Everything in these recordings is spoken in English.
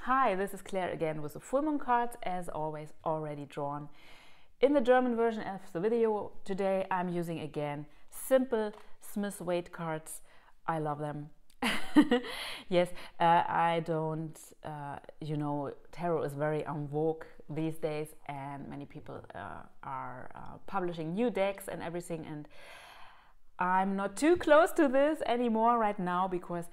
Hi, this is Claire again with the full moon cards, as always already drawn. In the German version of the video today I'm using again simple Smith Waite cards. I love them. Yes, I don't, tarot is very en vogue these days and many people are publishing new decks and everything, and I'm not too close to this anymore right now because,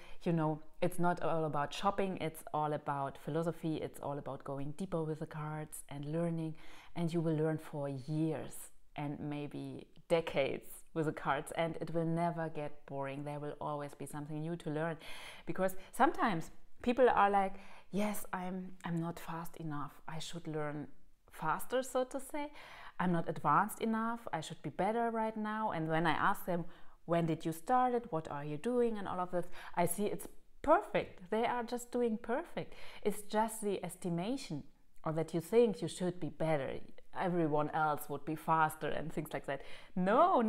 it's not all about shopping, it's all about philosophy, it's all about going deeper with the cards and learning, and you will learn for years and maybe decades with the cards, and it will never get boring. There will always be something new to learn, because sometimes people are like, yes, I'm not fast enough, I should learn faster, so to say. I'm not advanced enough, I should be better right now. And when I ask them, when did you start it, what are you doing, and all of this, I see it's perfect. They are just doing perfect. It's just the estimation, or that you think you should be better, everyone else would be faster and things like that. No.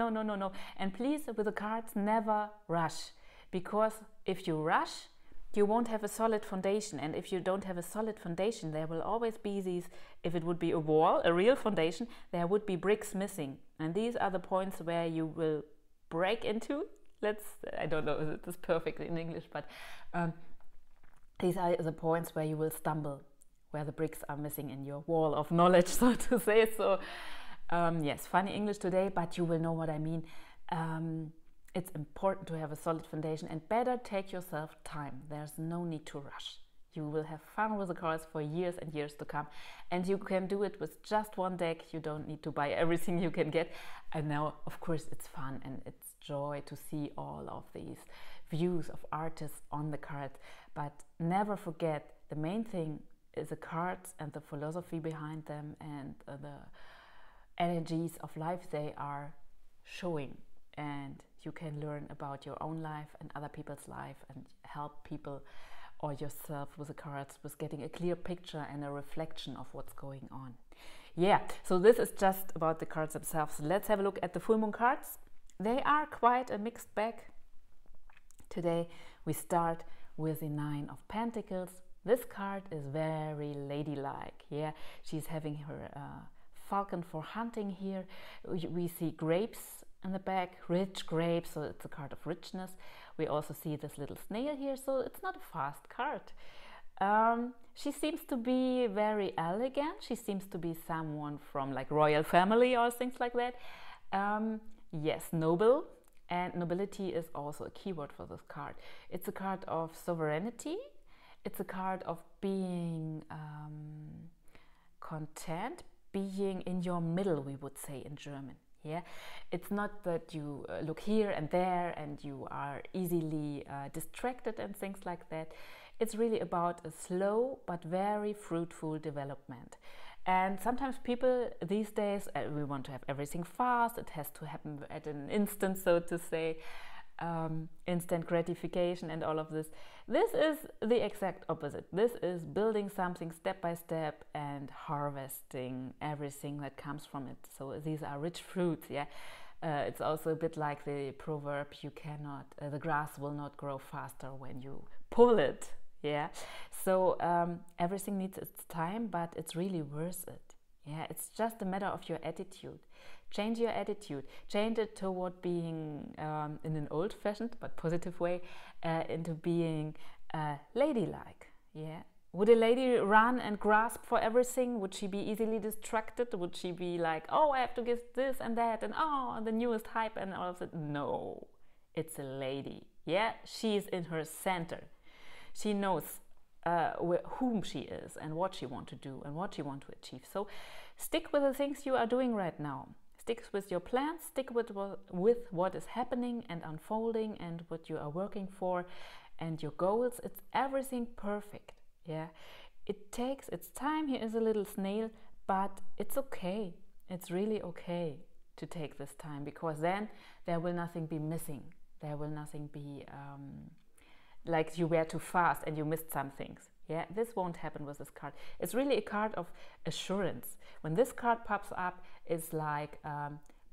And please, with the cards, never rush, because if you rush, you won't have a solid foundation, and if you don't have a solid foundation, there will always be these, if it would be a wall, a real foundation, there would be bricks missing, and these are the points where you will break into. I don't know if this is perfect in English, but these are the points where you will stumble, where the bricks are missing in your wall of knowledge, so to say. So yes, funny English today, but you will know what I mean. It's important to have a solid foundation, and better take yourself time. There's no need to rush. You will have fun with the cards for years and years to come, and you can do it with just one deck. You don't need to buy everything you can get. And now, of course, it's fun and it's joy to see all of these views of artists on the cards, but never forget the main thing is the cards and the philosophy behind them, and the energies of life they are showing. And you can learn about your own life and other people's life, and help people or yourself with the cards with getting a clear picture and a reflection of what's going on. Yeah, so this is just about the cards themselves. Let's have a look at the full moon cards. They are quite a mixed bag. Today we start with the 9 of Pentacles. This card is very ladylike. Yeah, she's having her falcon for hunting here. We see grapes in the back, rich grapes, so it's a card of richness. We also see this little snail here, so it's not a fast card. She seems to be very elegant. She seems to be someone from like royal family or things like that. Yes, noble, and nobility is also a keyword for this card. It's a card of sovereignty. It's a card of being content, being in your middle, we would say in German. Yeah, it's not that you look here and there and you are easily distracted and things like that. It's really about a slow but very fruitful development. And sometimes people these days, we want to have everything fast. It has to happen at an instant, so to say. Instant gratification and all of this. This is the exact opposite. This is building something step by step and harvesting everything that comes from it. So these are rich fruits. Yeah, it's also a bit like the proverb, you cannot, the grass will not grow faster when you pull it. Yeah, so everything needs its time, but it's really worth it. Yeah, it's just a matter of your attitude. Change your attitude. Change it toward being, in an old-fashioned but positive way, into being ladylike. Yeah. Would a lady run and grasp for everything? Would she be easily distracted? Would she be like, oh, I have to get this and that, and oh, the newest hype and all of that? No, it's a lady. Yeah, she's in her center. She knows whom she is and what she wants to do and what she wants to achieve. So stick with the things you are doing right now. Stick with your plans, stick with what is happening and unfolding and what you are working for and your goals. It's everything perfect. Yeah, it takes its time. Here is a little snail, but it's okay. It's really okay to take this time, because then there will nothing be missing. There will nothing be like you were too fast and you missed some things. Yeah, this won't happen with this card. It's really a card of assurance. When this card pops up, it's like,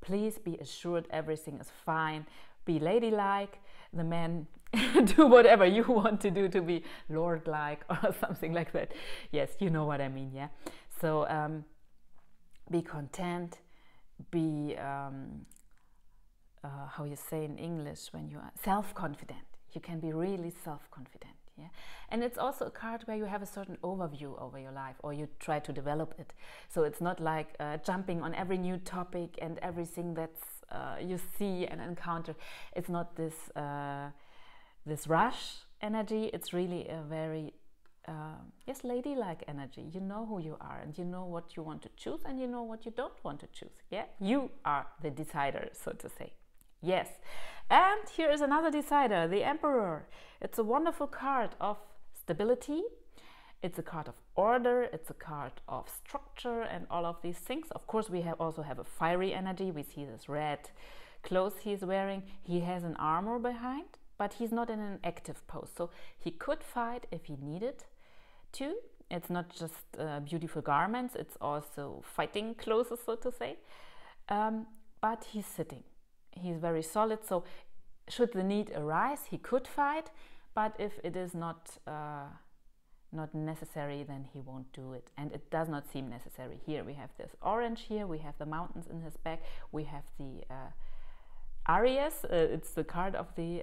please be assured everything is fine. be ladylike. The man do whatever you want to do to be lord-like or something like that. Yes, you know what I mean, yeah? So be content, be, how you say in English, when you are self-confident. You can be really self-confident, yeah? And it's also a card where you have a certain overview over your life, or you try to develop it. So it's not like jumping on every new topic and everything that's you see and encounter. It's not this this rush energy. It's really a very yes, ladylike energy. You know who you are, and you know what you want to choose, and you know what you don't want to choose. Yeah, you are the decider, so to say. Yes, and here is another decider, the Emperor. It's a wonderful card of stability. It's a card of order. It's a card of structure and all of these things. Of course, we also have a fiery energy. We see this red clothes he's wearing. He has an armor behind, but he's not in an active pose. So he could fight if he needed to. It's not just beautiful garments. It's also fighting clothes, so to say. But he's sitting. He's very solid. So should the need arise, he could fight. But if it is not necessary, then he won't do it, and it does not seem necessary. Here we have this orange, here we have the mountains in his back, we have the Aries, it's the card of the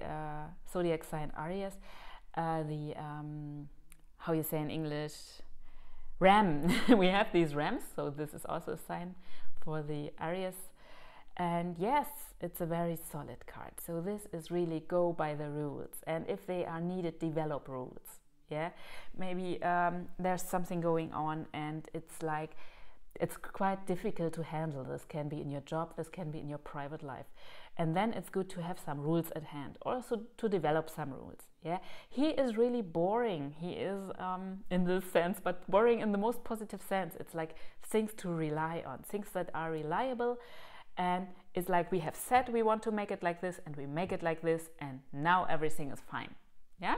zodiac sign Aries, the how you say in English, ram. We have these rams, so this is also a sign for the Aries. And yes, it's a very solid card. So this is really go by the rules, and if they are needed, develop rules. Yeah, maybe there's something going on and it's like, it's quite difficult to handle. This can be in your job, this can be in your private life. And then it's good to have some rules at hand, also to develop some rules. Yeah, he is really boring. He is in this sense, but boring in the most positive sense. It's like things to rely on, things that are reliable. And it's like we have said we want to make it like this, and we make it like this, and now everything is fine. Yeah.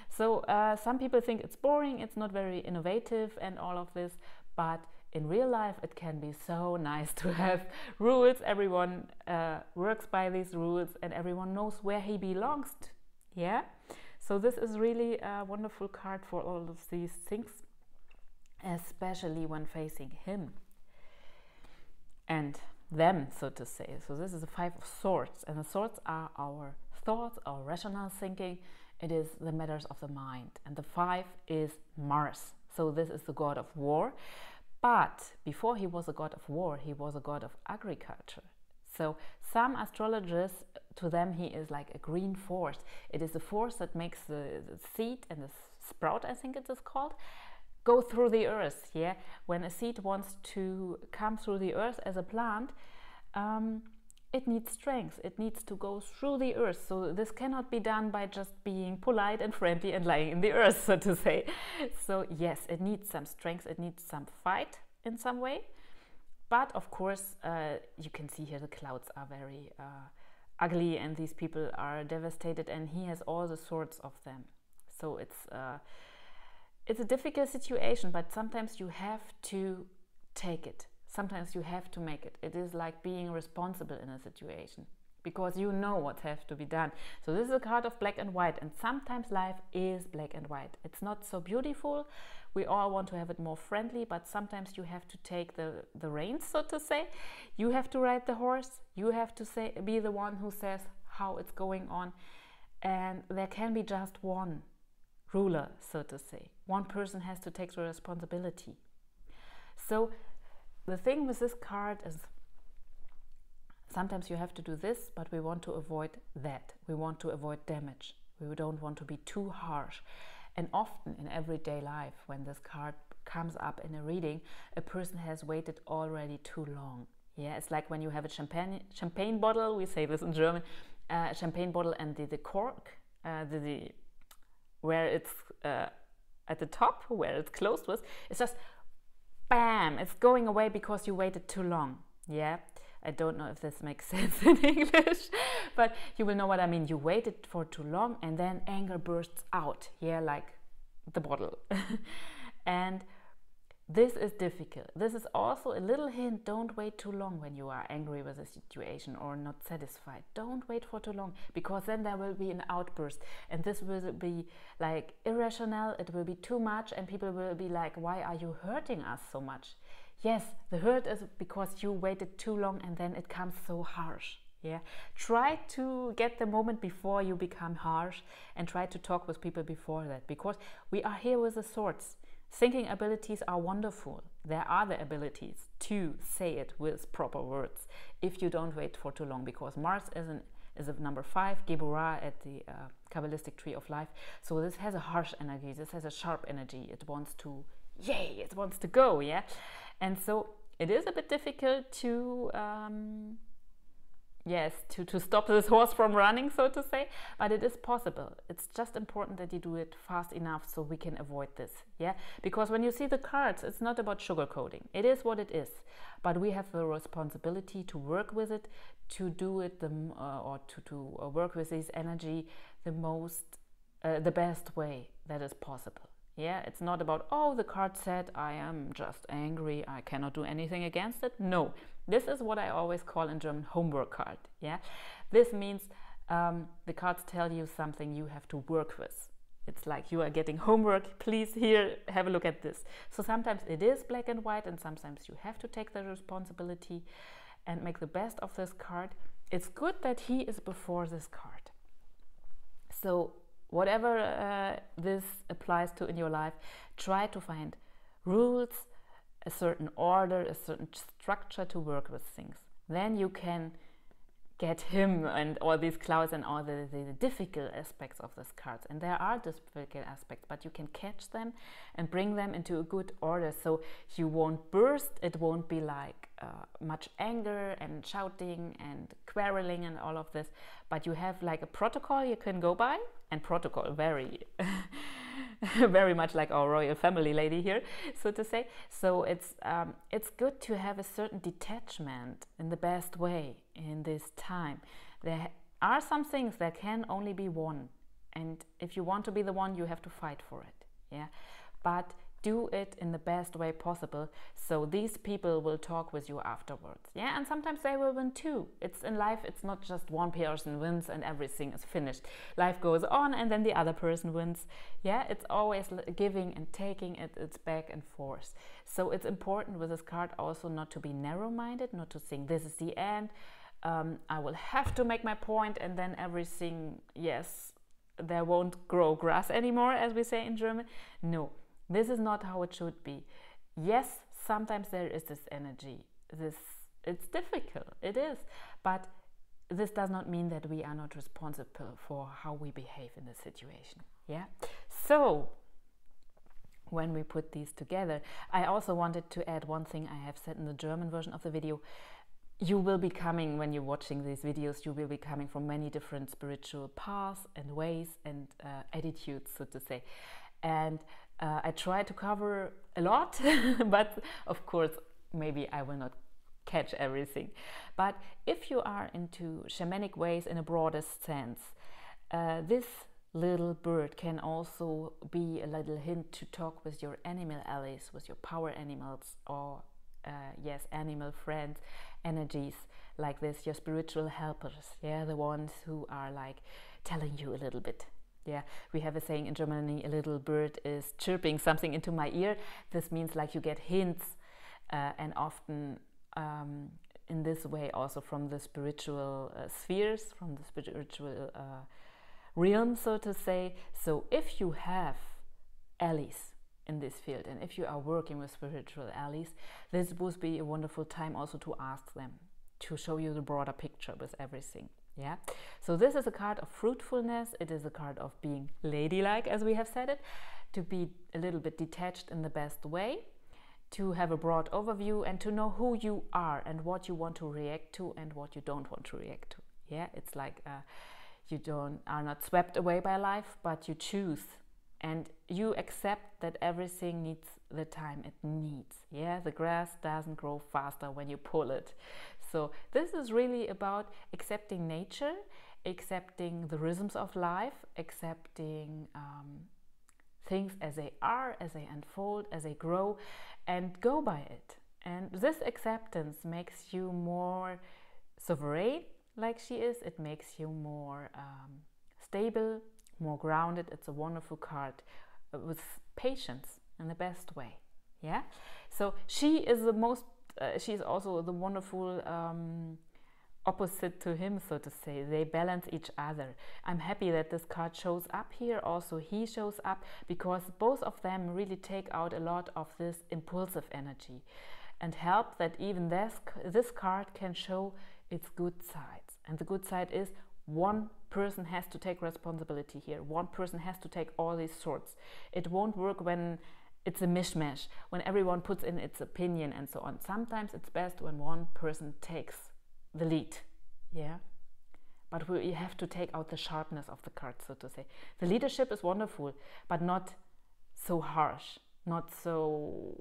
So some people think it's boring, it's not very innovative and all of this, but in real life it can be so nice to have rules. Everyone works by these rules and everyone knows where he belongs to. Yeah, so this is really a wonderful card for all of these things, especially when facing him and them, so to say. So this is a 5 of Swords, and the swords are our thoughts, our rational thinking. It is the matters of the mind, and the 5 is Mars. So this is the god of war, but before he was a god of war, he was a god of agriculture. So some astrologers, to them he is like a green force. It is the force that makes the seed and the sprout, I think it is called, go through the earth. Yeah, when a seed wants to come through the earth as a plant, it needs strength. It needs to go through the earth. So this cannot be done by just being polite and friendly and lying in the earth, so to say. So yes, it needs some strength. It needs some fight in some way. But of course, you can see here the clouds are very ugly, and these people are devastated, and he has all the sorts of them. So it's a difficult situation, but sometimes you have to take it. Sometimes you have to make it. It is like being responsible in a situation, because you know what has to be done. So this is a card of black and white, and sometimes life is black and white. It's not so beautiful. We all want to have it more friendly, but sometimes you have to take the reins, so to say. You have to ride the horse. You have to be the one who says how it's going on. And there can be just one ruler, so to say. One person has to take the responsibility. So the thing with this card is sometimes you have to do this, but we want to avoid that. We want to avoid damage. We don't want to be too harsh. And often in everyday life, when this card comes up in a reading, a person has waited already too long. Yeah, it's like when you have a champagne bottle, we say this in German, a champagne bottle, and the cork, where it's at the top, where it's closed with, it's just bam, it's going away because you waited too long. Yeah, I don't know if this makes sense in English, but you will know what I mean. You waited for too long, and then anger bursts out, yeah, like the bottle. And this is difficult. This is also a little hint. Don't wait too long when you are angry with a situation or not satisfied. Don't wait for too long, because then there will be an outburst, and this will be like irrational. It will be too much, and people will be like, why are you hurting us so much? Yes, the hurt is because you waited too long, and then it comes so harsh. Yeah, try to get the moment before you become harsh, and try to talk with people before that, because we are here with the swords. Thinking abilities are wonderful. There are the abilities to say it with proper words if you don't wait for too long, because Mars is a number 5, Geburah, at the Kabbalistic tree of life. So this has a harsh energy. This has a sharp energy. It wants to, yay! It wants to go, yeah. And so it is a bit difficult to. Yes, to stop this horse from running, so to say, but it is possible. It's just important that you do it fast enough so we can avoid this, yeah? Because when you see the cards, it's not about sugarcoating. It is what it is, but we have the responsibility to work with it, to do it, or to work with this energy the best way that is possible. Yeah, it's not about, oh, the card said I am just angry, I cannot do anything against it. No, this is what I always call in German homework card. Yeah, this means the cards tell you something you have to work with. It's like you are getting homework, please here, have a look at this. So sometimes it is black and white, and sometimes you have to take the responsibility and make the best of this card. It's good that he is before this card. So whatever this applies to in your life, try to find rules, a certain order, a certain structure to work with things. Then you can get him and all these clouds and all the difficult aspects of these cards. And there are difficult aspects, but you can catch them and bring them into a good order, so you won't burst. It won't be like much anger and shouting and quarreling and all of this, but you have like a protocol you can go by, and protocol very very much like our royal family lady here, so to say. So it's good to have a certain detachment in the best way in this time. There are some things that can only be won, and if you want to be the one, you have to fight for it. Yeah, but do it in the best way possible, so these people will talk with you afterwards. Yeah, and sometimes they will win too. It's in life, it's not just one person wins and everything is finished. Life goes on, and then the other person wins. Yeah, it's always giving and taking. It's back and forth. So it's important with this card also not to be narrow-minded, not to think this is the end. I will have to make my point, and then everything, yes, there won't grow grass anymore, as we say in German. No. This is not how it should be. Yes, sometimes there is this energy. It's difficult, it is. But this does not mean that we are not responsible for how we behave in the situation. Yeah. So when we put these together, I also wanted to add one thing I have said in the German version of the video. You will be coming, when you're watching these videos, you will be coming from many different spiritual paths and ways and attitudes, so to say. And I try to cover a lot, but of course, maybe I will not catch everything. But if you are into shamanic ways in a broader sense, this little bird can also be a little hint to talk with your animal allies, with your power animals, or yes, animal friends, energies like this, your spiritual helpers, yeah, the ones who are like telling you a little bit. Yeah, we have a saying in Germany, a little bird is chirping something into my ear. This means like you get hints, and often in this way also from the spiritual spheres, from the spiritual realm, so to say. So if you have allies in this field, and if you are working with spiritual allies, this would be a wonderful time also to ask them to show you the broader picture with everything. Yeah, so this is a card of fruitfulness. It is a card of being ladylike, as we have said it, to be a little bit detached in the best way, to have a broad overview, and to know who you are and what you want to react to and what you don't want to react to. Yeah, it's like you are not swept away by life, but you choose and you accept that everything needs the time it needs. Yeah, the grass doesn't grow faster when you pull it. So this is really about accepting nature, accepting the rhythms of life, accepting things as they are, as they unfold, as they grow, and go by it. And this acceptance makes you more sovereign, like she is. It makes you more stable, more grounded. It's a wonderful card with patience in the best way. Yeah. So she is the most. She's also the wonderful opposite to him, so to say. They balance each other. I'm happy that this card shows up here. Also, he shows up because both of them really take out a lot of this impulsive energy and help that even this card can show its good sides. And the good side is one person has to take responsibility here. One person has to take all these sorts. It won't work when it's a mishmash, when everyone puts in its opinion and so on. Sometimes it's best when one person takes the lead. Yeah. But we have to take out the sharpness of the card, so to say. The leadership is wonderful, but not so harsh, not so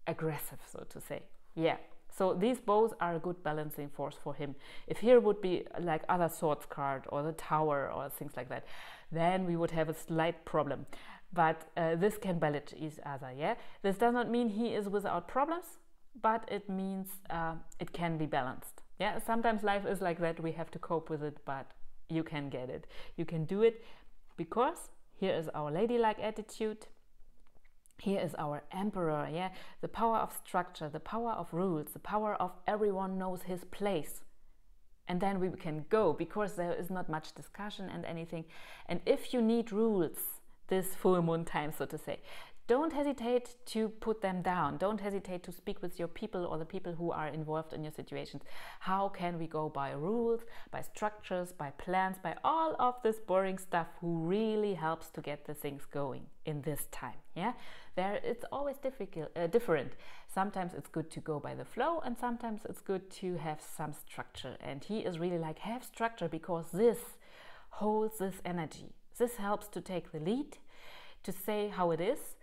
aggressive, so to say. Yeah. So these both are a good balancing force for him. If here would be like other swords card or the tower or things like that, then we would have a slight problem. But this can balance each other. Yeah. This does not mean he is without problems, but it means it can be balanced. Yeah. Sometimes life is like that. We have to cope with it, but you can get it. You can do it because here is our ladylike attitude. Here is our emperor, yeah, the power of structure, the power of rules, the power of everyone knows his place. And then we can go because there is not much discussion and anything. And if you need rules this full moon time, so to say, don't hesitate to put them down. Don't hesitate to speak with your people or the people who are involved in your situations. How can we go by rules, by structures, by plans, by all of this boring stuff who really helps to get the things going in this time? Yeah, it's always different. Sometimes it's good to go by the flow, and sometimes it's good to have some structure. And he is really like, have structure, because this holds this energy. This helps to take the lead, to say how it is.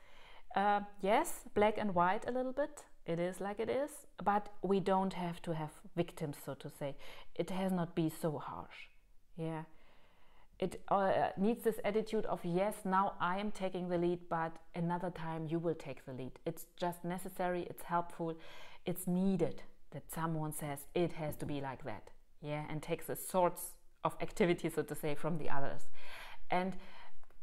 Yes, black and white a little bit. It is like it is, but we don't have to have victims, so to say. It has not been so harsh. Yeah, it needs this attitude of, yes, now I am taking the lead, but another time you will take the lead. It's just necessary. It's helpful. It's needed that someone says it has to be like that. Yeah, and takes the sorts of activity, so to say, from the others. And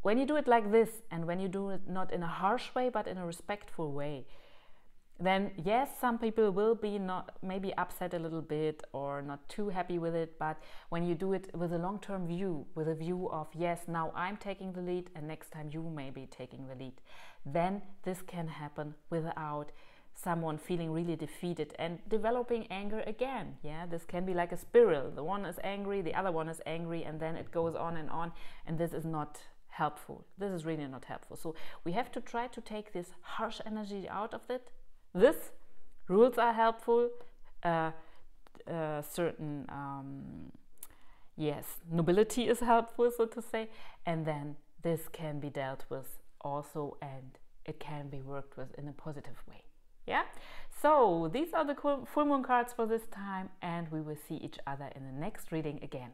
when you do it like this, and when you do it not in a harsh way, but in a respectful way, then yes, some people will be maybe upset a little bit or not too happy with it. But when you do it with a long-term view, with a view of, yes, now I'm taking the lead and next time you may be taking the lead, then this can happen without someone feeling really defeated and developing anger again. Yeah, this can be like a spiral. The one is angry, the other one is angry, and then it goes on, and this is not helpful. This is really not helpful. So we have to try to take this harsh energy out of it. This rules are helpful. Certain yes, nobility is helpful, so to say, and then this can be dealt with also, and it can be worked with in a positive way. Yeah. So these are the full moon cards for this time, and we will see each other in the next reading again.